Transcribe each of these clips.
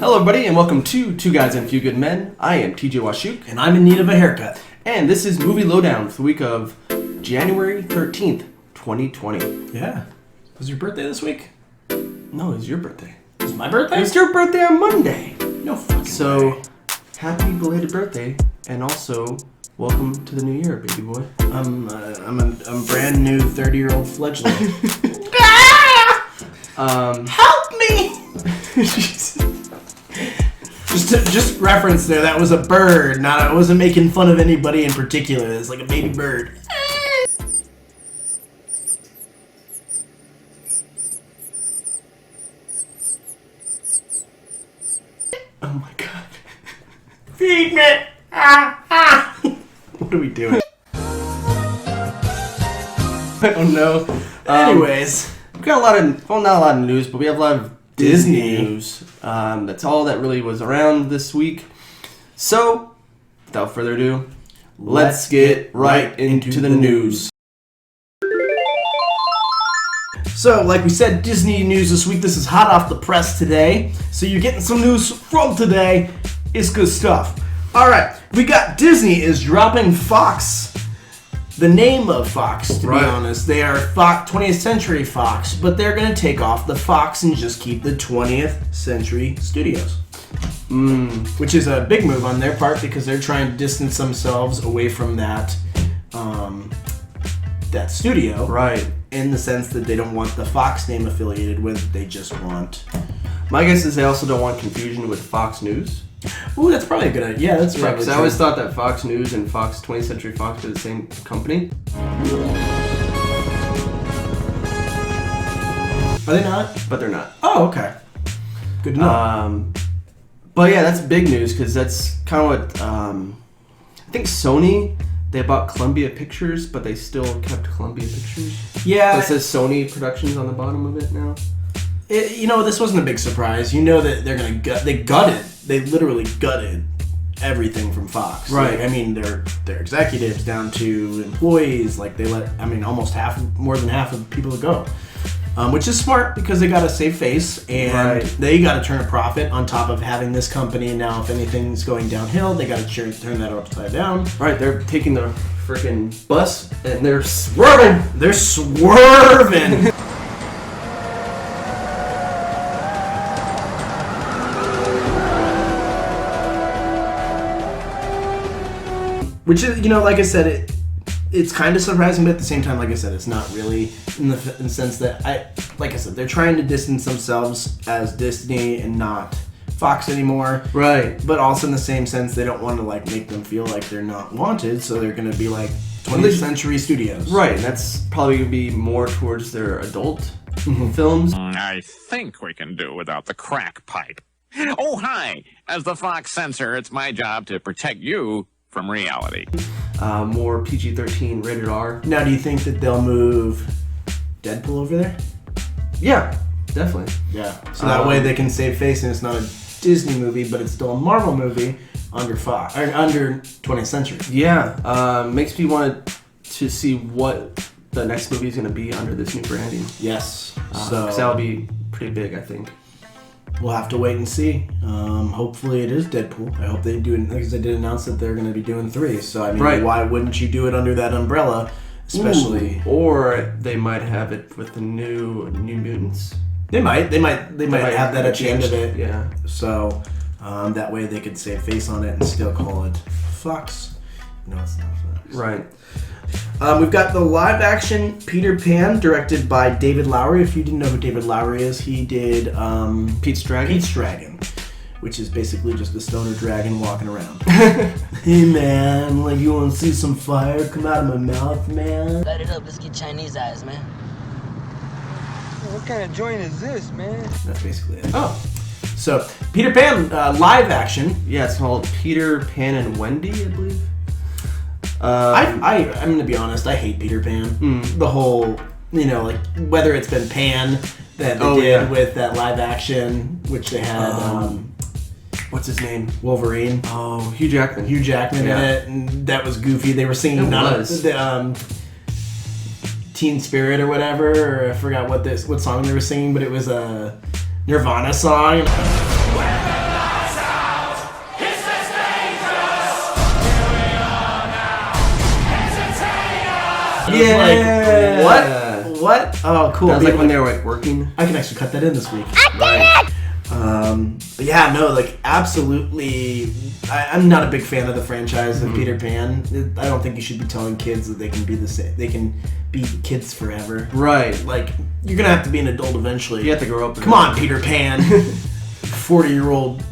Hello, everybody, and welcome to Two Guys and a Few Good Men. I am TJ Washuk. And I'm in need of a haircut. And this is Movie Lowdown for the week of January 13th, 2020. Yeah. Was your birthday this week? No, it's your birthday. It's my birthday? It's your birthday on Monday. No fucking So, way. happy belated birthday, and also, welcome to the new year, baby boy. I'm a brand new 30-year-old fledgling. Help me! Just reference there, that was a bird, I wasn't making fun of anybody in particular. It's like a baby bird. Oh my god. Feed me! What are we doing? I don't know. Anyways. We've got a lot of, well, not a lot of news, but we have a lot of Disney Disney. news. That's all that really was around this week. So, without further ado, let's get right into the news. So, like we said, Disney news this week. This is hot off the press today. So you're getting some news from today. It's good stuff. Alright, we got Disney is dropping Fox. The name of Fox, to be honest. They are 20th Century Fox, but they're going to take off the Fox and just keep the 20th Century Studios. Which is a big move on their part because they're trying to distance themselves away from that that studio. Right. In the sense that they don't want the Fox name affiliated with, they just want... My guess is they also don't want confusion with Fox News. Ooh, that's probably a good idea. Yeah, that's Yeah, probably because I always thought that Fox News and 20th Century Fox were the same company. Are they not? But they're not. Oh, okay. Good to know. But yeah, that's big news because that's kind of what I think Sony, they bought Columbia Pictures, but they still kept Columbia Pictures. Yeah. So it says Sony Productions on the bottom of it now. This wasn't a big surprise. You know that they're going to they gutted. They literally gutted everything from Fox. Right. Like, I mean, their executives down to employees, like they let, almost more than half of the people go. Which is smart because they got to save face and they got to turn a profit on top of having this company. Now, if anything's going downhill, they got to turn that upside down. Right, they're taking the freaking bus and they're swerving. They're swerving. Which is, like I said, it's kind of surprising, but at the same time, like I said, it's not really in the sense that like I said, they're trying to distance themselves as Disney and not Fox anymore. Right. But also in the same sense, they don't want to make them feel like they're not wanted, so they're going to be like 20th Century Studios. Right, and that's probably going to be more towards their adult films. I think we can do without the crack pipe. Oh, hi. As the Fox censor, it's my job to protect you from reality. More PG-13, rated R. Now, do you think that they'll move Deadpool over there? Yeah, definitely. Yeah. So that way they can save face and it's not a Disney movie, but it's still a Marvel movie under Fox or under 20th Century. Yeah. Makes me want to see what the next movie is going to be under this new branding. Yes. So that'll be pretty big, I think. We'll have to wait and see. Hopefully it is Deadpool. I hope they do it because they did announce that they're going to be doing 3. So why wouldn't you do it under that umbrella? Especially, or they might have it with the New Mutants. They might have that at the end of it. Yeah. So that way they could save face on it and still call it Fox. No, it's not Fox. Right. We've got the live-action Peter Pan, directed by David Lowery. If you didn't know who David Lowery is, he did Pete's Dragon, which is basically just a stoner dragon walking around. Hey man, you want to see some fire come out of my mouth, man? Light it up, let's get Chinese eyes, man. What kind of joint is this, man? That's basically it. Oh. So, Peter Pan, live action. Yeah, it's called Peter Pan and Wendy, I believe. I'm gonna be honest, I hate Peter Pan. The whole, whether it's been Pan that they did with that live action, which they had, what's his name? Wolverine. Oh, Hugh Jackman in it, and that was goofy. They were singing Teen Spirit or whatever, or I forgot what song they were singing, but it was a Nirvana song. was like, what? Oh, cool. That was like when they were like working. I can actually cut that in this week. Right. But yeah, no, like absolutely. I'm not a big fan of the franchise of Peter Pan. I don't think you should be telling kids that they can be the same. They can be kids forever. Right. Like you're gonna have to be an adult eventually. You have to grow up. Come on, Peter Pan. 40-year-old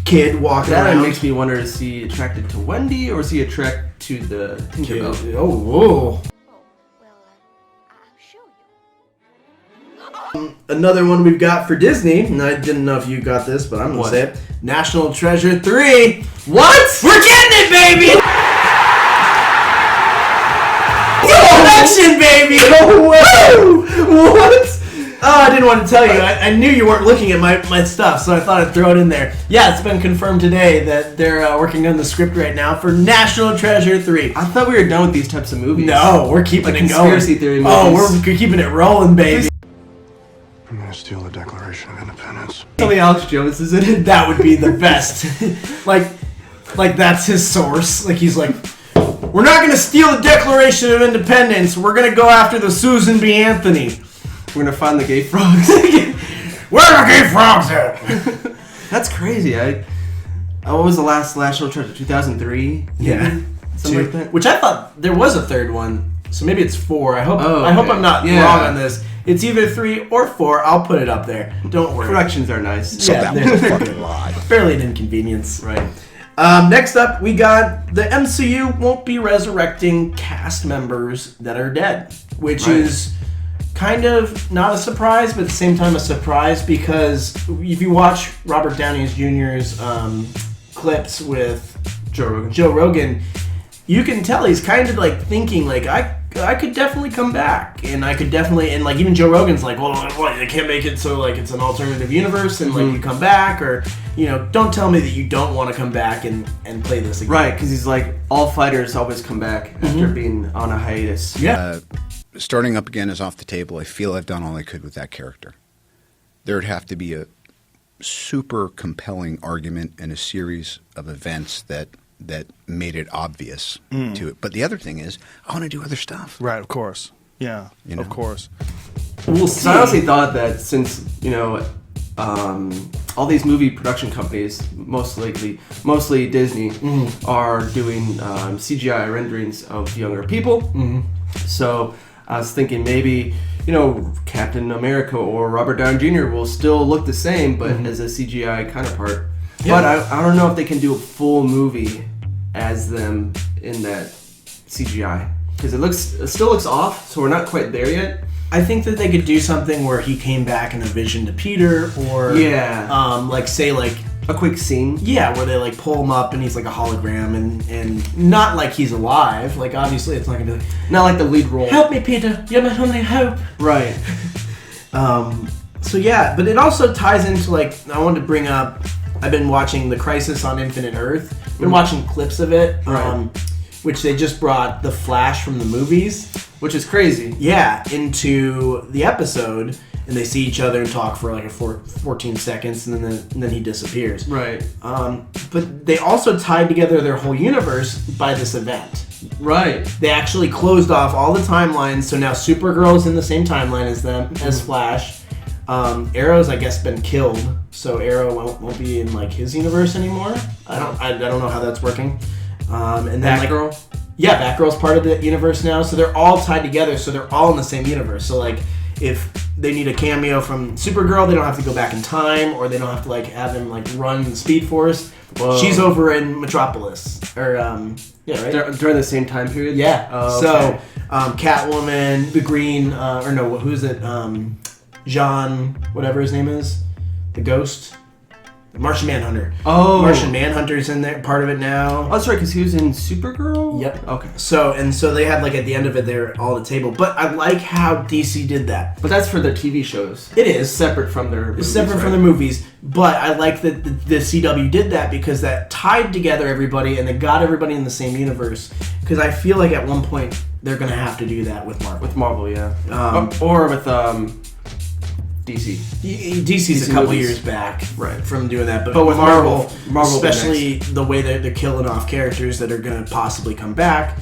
kid walking That around. makes me wonder: is he attracted to Wendy or is he attracted to the Tinkerbell? Oh, whoa. Another one we've got for Disney, and I didn't know if you got this, but I'm gonna say it. National Treasure 3. What? We're getting it, baby! Production, baby! No way! What? Oh, I didn't want to tell you. I knew you weren't looking at my stuff, so I thought I'd throw it in there. Yeah, it's been confirmed today that they're working on the script right now for National Treasure 3. I thought we were done with these types of movies. No, we're keeping it going. Conspiracy theory movies. Oh, we're keeping it rolling, baby. I'm gonna steal the Declaration of Independence. Tell me Alex Jones is in it. That would be the best. like that's his source. Like he's like, we're not gonna steal the Declaration of Independence. We're gonna go after the Susan B. Anthony. We're gonna find the gay frogs. Where are the gay frogs at? That's crazy. What was the last National Treasure? 2003. Yeah, Something like that. Which I thought there was a third one. So maybe it's 4. I hope. Oh, I hope okay. I'm not Yeah. wrong on this. It's either 3 or 4. I'll put it up there. Don't worry. Corrections are nice. So Yeah, that was a fucking lie. Barely an inconvenience. Right. Next up, we got the MCU won't be resurrecting cast members that are dead, which is kind of not a surprise, but at the same time a surprise because if you watch Robert Downey Jr.'s clips with Joe Rogan, you can tell he's kind of like thinking like I could definitely come back, and I could definitely, and like even Joe Rogan's like, well, what, they can't make it so like it's an alternative universe and like you come back, or don't tell me that you don't want to come back and play this again. Right, because he's like, all fighters always come back after being on a hiatus. Yeah. Starting up again is off the table. I feel I've done all I could with that character. There'd have to be a super compelling argument and a series of events that made it obvious to it. But the other thing is, I want to do other stuff. Right, of course. Yeah, of course. We'll see. I honestly thought that since, all these movie production companies, mostly Disney, are doing CGI renderings of younger people. So I was thinking maybe, Captain America or Robert Downey Jr. will still look the same, but as a CGI counterpart. Yeah. But I don't know if they can do a full movie as them in that CGI. Because it still looks off, so we're not quite there yet. I think that they could do something where he came back in a vision to Peter, or say a quick scene. Yeah, where they like pull him up and he's like a hologram, and not like he's alive. Like obviously it's not gonna be like, not like the lead role. Help me, Peter! You're my only hope. Right. So yeah, but it also ties into like I wanted to bring up. I've been watching The Crisis on Infinite Earth. Been watching clips of it, which they just brought the Flash from the movies, which is crazy. Yeah, into the episode, and they see each other and talk for like 14 seconds, and then he disappears. Right. But they also tied together their whole universe by this event. Right. They actually closed off all the timelines, so now Supergirl's in the same timeline as them, as Flash. Arrow's, I guess, been killed, so Arrow won't be in like his universe anymore. I don't know how that's working. And then Batgirl? Batgirl's part of the universe now, so they're all tied together, so they're all in the same universe. So like, if they need a cameo from Supergirl, they don't have to go back in time, or they don't have to like have him like run the Speed Force. Whoa. She's over in Metropolis, or right? During the same time period. Yeah. Oh, okay. So Catwoman, the Green, who's it? John, whatever his name is, the Ghost, the Martian Manhunter. Oh, Martian Manhunter's in there, part of it now. Oh, that's right, because he was in Supergirl. Yep. Okay. So they had like at the end of it, they're all at the table. But I like how DC did that. But that's for their TV shows. It is separate from their movies, from the movies. But I like that the CW did that because that tied together everybody and they got everybody in the same universe. Because I feel like at one point they're gonna have to do that with Marvel. With Marvel, yeah. Or with DC. DC's a couple years back from doing that, but with Marvel especially the way that they're killing off characters that are going to possibly come back,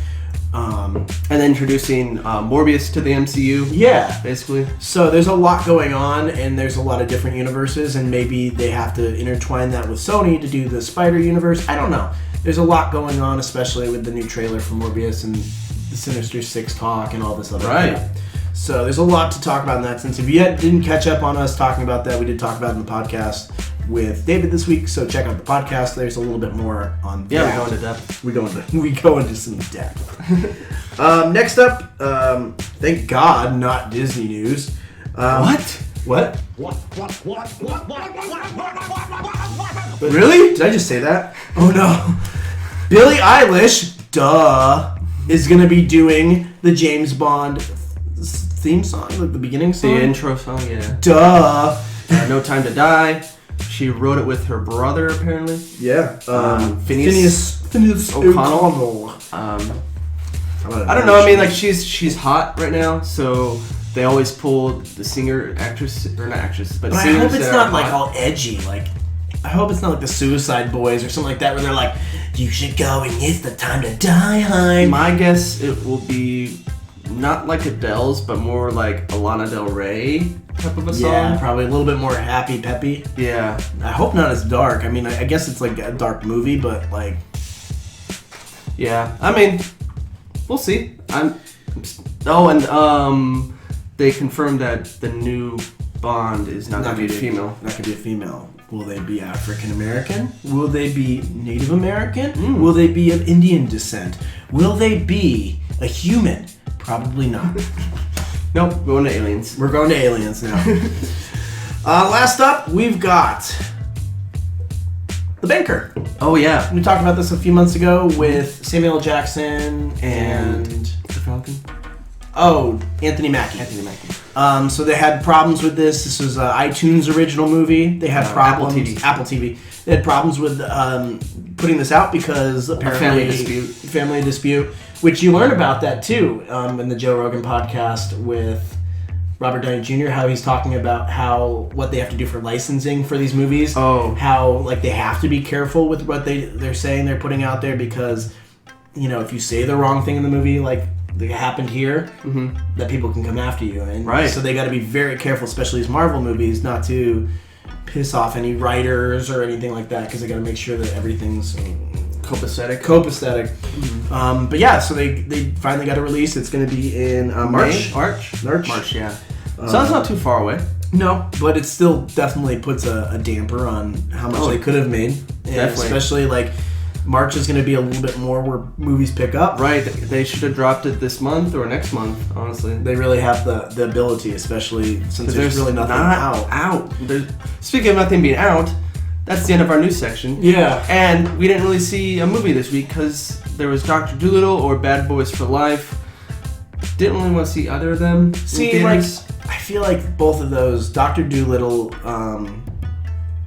And then introducing Morbius to the MCU. Yeah. Basically. So there's a lot going on, and there's a lot of different universes, and maybe they have to intertwine that with Sony to do the Spider universe. I don't know. There's a lot going on, especially with the new trailer for Morbius and the Sinister Six talk and all this other crap. So there's a lot to talk about in that sense. If you didn't catch up on us talking about that, we did talk about it in the podcast with David this week, so check out the podcast. There's a little bit more on that. Yeah, we go into depth. We go into some depth. Next up, thank God, not Disney news. What? Really? Did I just say that? Oh no. Billie Eilish, is going to be doing the James Bond theme song, like the beginning song. The intro song, yeah. No Time to Die. She wrote it with her brother, apparently. Yeah. Phineas O'Connell. I don't know. I mean, like she's hot right now, so they always pull the singer, actress, or not actress, but I singers. hope it's not like hot. all edgy. Like, I hope it's not like the Suicide Boys or something like that, where they're like, "You should go and it's the time to die." High. My guess it will be not like Adele's, but more like a Lana Del Rey type of a song. Yeah, probably a little bit more happy, peppy. Yeah. I hope not as dark. I mean, I guess it's like a dark movie, but like, Yeah. I mean, we'll see. They confirmed that the new Bond is not going to be a female. Not going to be a female. Will they be African American? Will they be Native American? Will they be of Indian descent? Will they be a human? Probably not. Nope, we're going to aliens. We're going to aliens now. Last up, we've got The Banker. Oh, yeah. We talked about this a few months ago with Samuel L. Jackson and The Falcon? Anthony Mackie. So they had problems with this. This was an iTunes original movie. They had problems. Apple TV. They had problems with putting this out because apparently family dispute. Which you learn about that too in the Joe Rogan podcast with Robert Downey Jr. How he's talking about what they have to do for licensing for these movies. How like they have to be careful with what they're saying they're putting out there because if you say the wrong thing in the movie like that happened here, that people can come after you. And so they got to be very careful, especially these Marvel movies, not to piss off any writers or anything like that because they got to make sure that everything's copacetic. But yeah, so they finally got a release. It's going to be in March, yeah. So that's not too far away. No, but it still definitely puts a damper on how much they could have made. And especially like March is going to be a little bit more where movies pick up. Right. They should have dropped it this month or next month, honestly. They really have the ability, especially since there's really nothing out. Speaking of nothing being out, that's the end of our news section. Yeah. And we didn't really see a movie this week because there was Dr. Dolittle or Bad Boys for Life. Didn't really want to see either of them. See, like, I feel like both of those, Dr. Dolittle,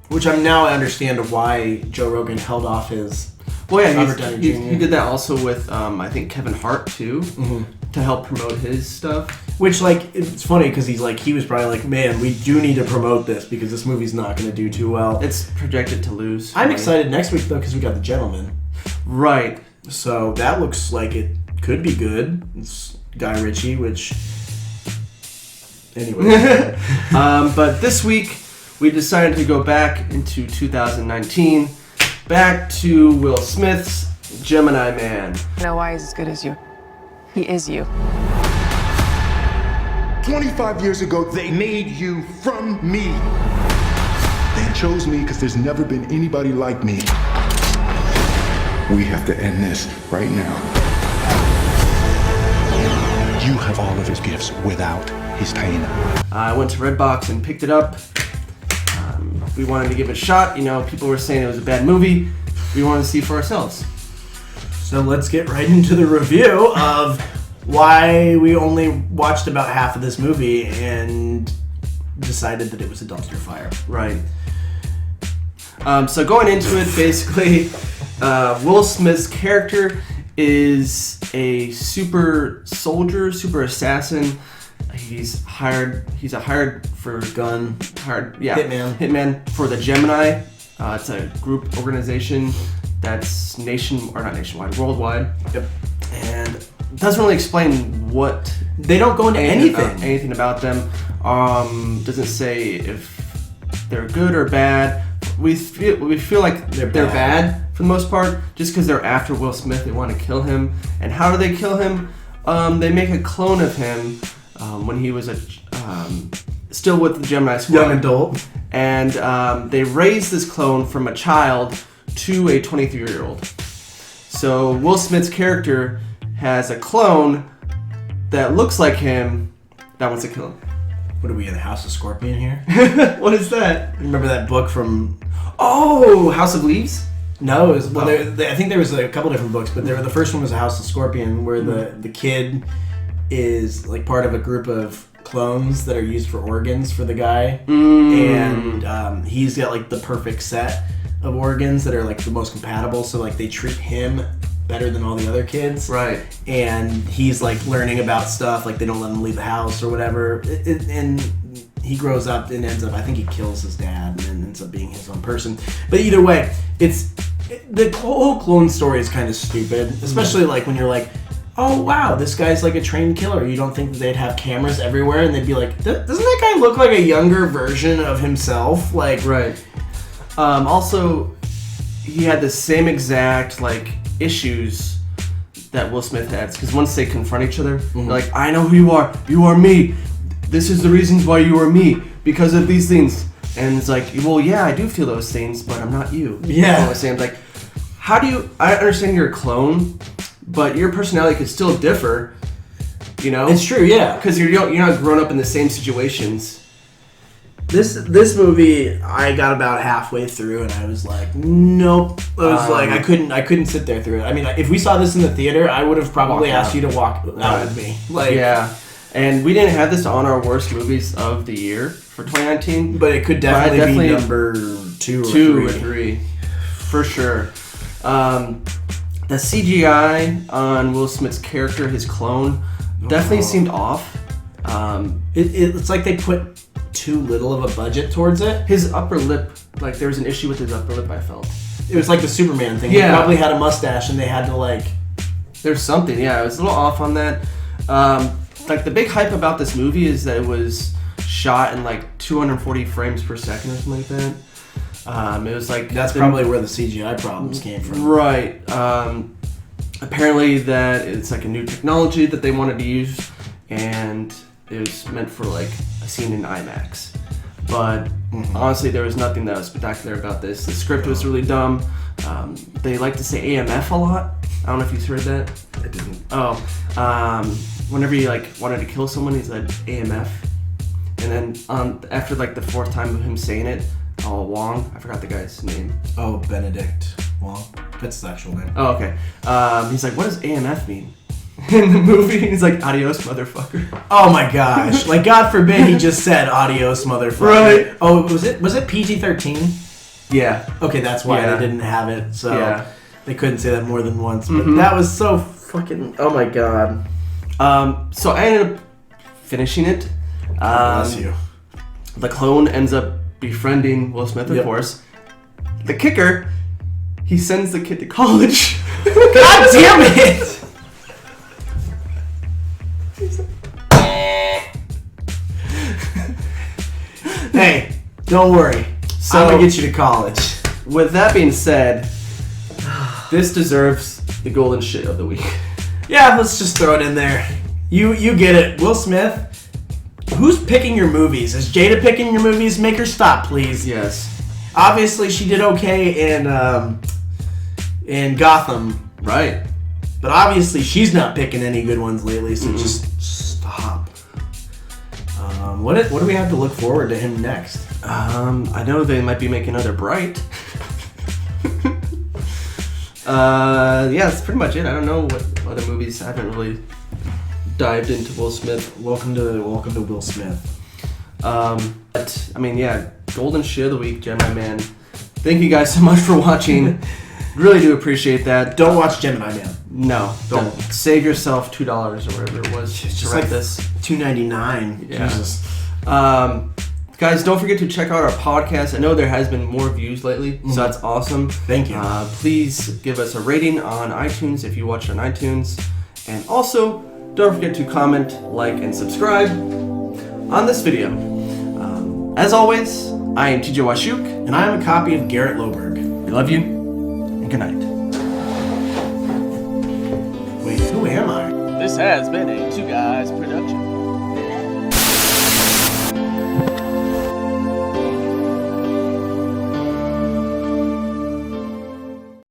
which I understand why Joe Rogan held off his... Well, yeah, he did that also with, I think, Kevin Hart, too, to help promote his stuff. Which, like, it's funny because he was probably like, man, we do need to promote this because this movie's not going to do too well. It's projected to lose. I'm excited next week, though, because we got The Gentleman. Right. So that looks like it could be good. It's Guy Ritchie, which... Anyway. But this week, we decided to go back into 2019, back to Will Smith's Gemini Man. I know why he's as good as you. He is you. 25 years ago, they made you from me. They chose me because there's never been anybody like me. We have to end this right now. You have all of his gifts without his pain. I went to Redbox and picked it up. We wanted to give it a shot. People were saying it was a bad movie. We wanted to see for ourselves. So let's get right into the review of why we only watched about half of this movie and decided that it was a dumpster fire. Right. So going into it, basically, Will Smith's character is a super soldier, super assassin. He's a hired for hitman for the Gemini. It's a group organization that's worldwide. Yep. And doesn't really explain what they don't go into anything about them. Doesn't say if they're good or bad. We feel like they're bad for the most part, just because they're after Will Smith. They want to kill him. And how do they kill him? They make a clone of him when he was still with the Gemini Squad. Young adult. And they raise this clone from a child to a 23-year-old. So Will Smith's character has a clone that looks like him that wants to kill him. What are we in the House of Scorpion here? What is that? Remember that book from... Oh, House of Leaves? No, it was, I think there was a couple different books, but the first one was a House of Scorpion, where the kid is like part of a group of clones that are used for organs for the guy, and he's got like the perfect set of organs that are like the most compatible, so like they treat him better than all the other kids. Right. And he's like learning about stuff, like they don't let him leave the house or whatever, and he grows up and ends up, I think he kills his dad and then ends up being his own person. But either way, the whole clone story is kind of stupid, especially like when you're like, oh wow, this guy's like a trained killer. You don't think that they'd have cameras everywhere and they'd be like, doesn't that guy look like a younger version of himself? Like, right. Also, he had the same exact like issues that Will Smith had, because once they confront each other, they're like, I know who you are me. This is the reasons why you are me, because of these things. And it's like, well, yeah, I do feel those things, but I'm not you. Yeah. I was saying, like, I understand you're a clone, but your personality could still differ, you know? It's true, yeah. Because you're not grown up in the same situations. This movie, I got about halfway through and I was like, nope. I was like, I couldn't sit there through it. I mean, if we saw this in the theater, I would have probably asked you to walk out with me. Like, yeah. And we didn't have this on our worst movies of the year for 2019. But it could definitely be number two or three. For sure. The CGI on Will Smith's character, his clone, definitely seemed off. It's like they put too little of a budget towards it. His upper lip, like there was an issue with his upper lip, I felt. It was like the Superman thing. Yeah. He probably had a mustache and they had to like... There's something, yeah. I was a little off on that. Like the big hype about this movie is that it was shot in like 240 frames per second or something like that. It was like... That's probably where the CGI problems came from. Right. Apparently that it's like a new technology that they wanted to use, and it was meant for like a scene in IMAX. But honestly, there was nothing that was spectacular about this. The script was really dumb. They like to say AMF a lot. I don't know if you've heard that. I didn't. Oh. Whenever he like wanted to kill someone, he said AMF. And then after like the fourth time of him saying it, Wong, I forgot the guy's name. Oh, Benedict Wong. That's his actual name. Oh, okay. He's like, what does AMF mean? In the movie, he's like, adios, motherfucker. Oh my gosh. Like, God forbid he just said adios, motherfucker. Right. Oh, was it PG-13? Yeah. Okay, that's why they didn't have it. So they couldn't say that more than once. But that was so fucking... Oh my God. So I ended up finishing it. God bless you. The clone ends up befriending Will Smith, of course. The kicker, he sends the kid to college. God damn it! Hey, don't worry. So, I'm gonna get you to college. With that being said, this deserves the golden shit of the week. Yeah, let's just throw it in there. You get it. Will Smith, who's picking your movies? Is Jada picking your movies? Make her stop, please. Yes. Obviously, she did okay in Gotham. Right. But obviously, she's not picking any good ones lately, so just stop. What do we have to look forward to him next? I know they might be making another Bright. Yeah, that's pretty much it. I don't know what other movies. I haven't really dived into Will Smith. Welcome to Will Smith. But I mean, yeah, golden shit of the week, Gemini Man. Thank you guys so much for watching. Really do appreciate that. Don't watch Gemini Man. No, don't. Save yourself $2 or whatever it was. Just like this $2.99. Yeah. Jesus. Guys, don't forget to check out our podcast. I know there has been more views lately, so that's awesome. Thank you. Please give us a rating on iTunes if you watch on iTunes. And also, don't forget to comment, like, and subscribe on this video. As always, I am TJ Washuk. And I am a copy of Garrett Loberg. We love you, and good night. Wait, who am I? This has been a Two Guys production.